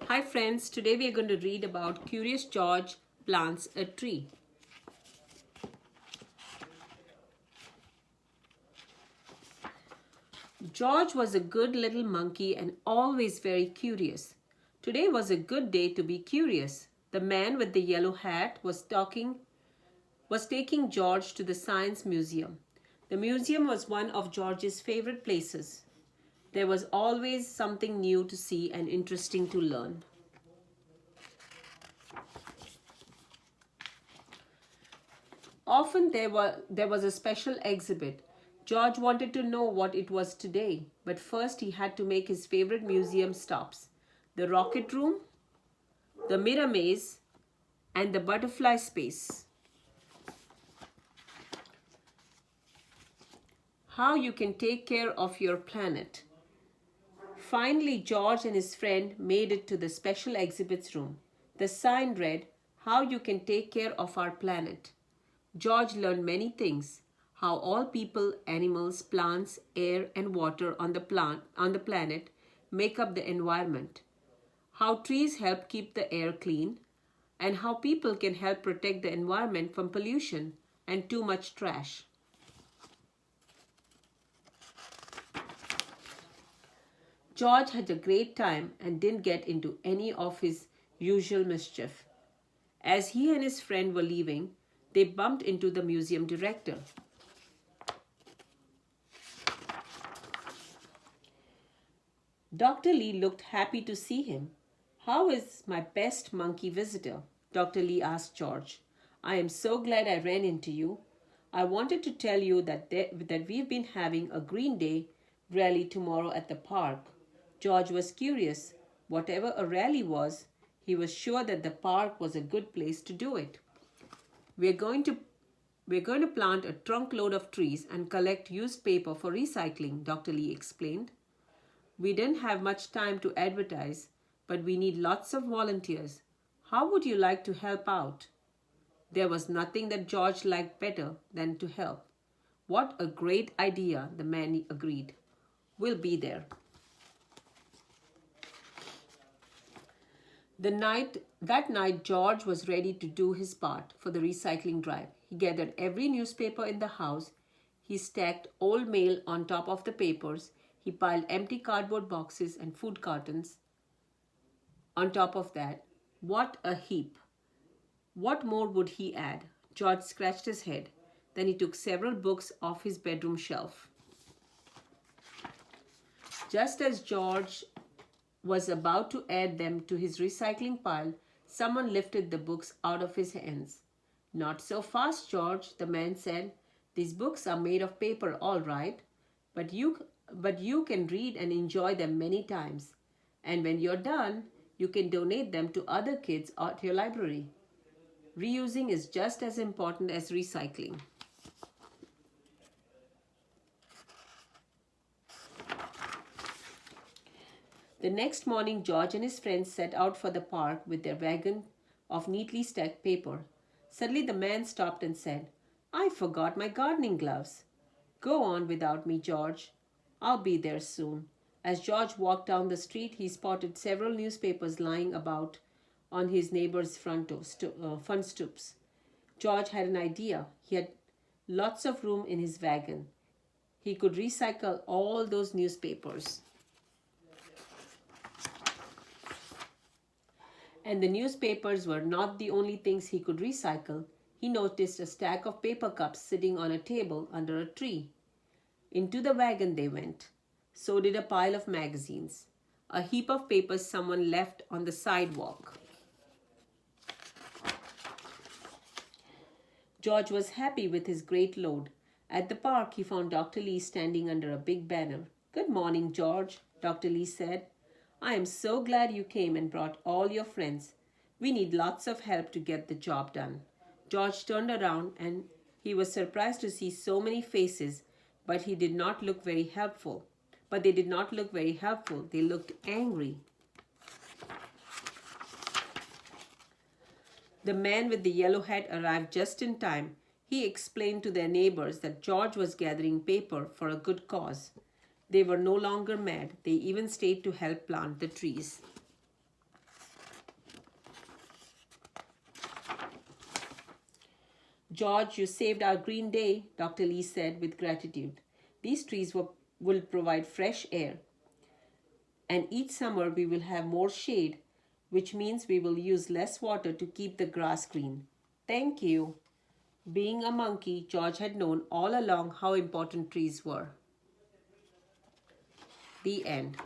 Hi friends, today we are going to read about Curious George plants a tree. George was a good little monkey and always very curious. Today was a good day to be curious. The man with the yellow hat was taking George to the Science Museum. The museum was one of George's favorite places. There was always something new to see and interesting to learn. Often there was a special exhibit. George wanted to know what it was today, but first he had to make his favorite museum stops: the rocket room, the mirror maze, and the butterfly space. How you can take care of your planet. Finally, George and his friend made it to the special exhibits room. The sign read, "How you can take care of our planet." George learned many things: how all people, animals, plants, air, and water on the planet make up the environment, how trees help keep the air clean, and how people can help protect the environment from pollution and too much trash. George had a great time and didn't get into any of his usual mischief. As he and his friend were leaving, they bumped into the museum director. Dr. Lee looked happy to see him. "How is my best monkey visitor?" Dr. Lee asked George. "I am so glad I ran into you. I wanted to tell you that we've been having a Green Day rally tomorrow at the park." George was curious. Whatever a rally was, he was sure that the park was a good place to do it. We're going to we're going to plant a trunk load of trees and collect used paper for recycling, Dr. Lee explained. "We didn't have much time to advertise, but we need lots of volunteers. How would you like to help out?" There was nothing that George liked better than to help. "What a great idea," the man agreed. "We'll be there." That night, George was ready to do his part for the recycling drive. He gathered every newspaper in the house. He stacked old mail on top of the papers. He piled empty cardboard boxes and food cartons on top of that. What a heap! What more would he add? George scratched his head. Then he took several books off his bedroom shelf. Just as George was about to add them to his recycling pile, someone lifted the books out of his hands. "Not so fast, George," the man said. "These books are made of paper, all right, but you can read and enjoy them many times. And when you're done, you can donate them to other kids at your library. Reusing is just as important as recycling." The next morning, George and his friends set out for the park with their wagon of neatly stacked paper. Suddenly, the man stopped and said, "I forgot my gardening gloves." "Go on without me, George. I'll be there soon." As George walked down the street, he spotted several newspapers lying about on his neighbor's front stoops. George had an idea. He had lots of room in his wagon. He could recycle all those newspapers. And the newspapers were not the only things he could recycle. He noticed a stack of paper cups sitting on a table under a tree. Into the wagon they went. So did a pile of magazines, a heap of papers someone left on the sidewalk. George was happy with his great load. At the park, he found Dr. Lee standing under a big banner. "Good morning, George," Dr. Lee said. "I am so glad you came and brought all your friends. We need lots of help to get the job done." George turned around and he was surprised to see so many faces, but he did not look very helpful. But they did not look very helpful. They looked angry. The man with the yellow hat arrived just in time. He explained to their neighbors that George was gathering paper for a good cause. They were no longer mad. They even stayed to help plant the trees. George, you saved our green day, Dr. Lee said with gratitude. These trees will provide fresh air, and each summer we will have more shade, which means we will use less water to keep the grass green. Thank you. Being a monkey, George had known all along how important trees were. The end.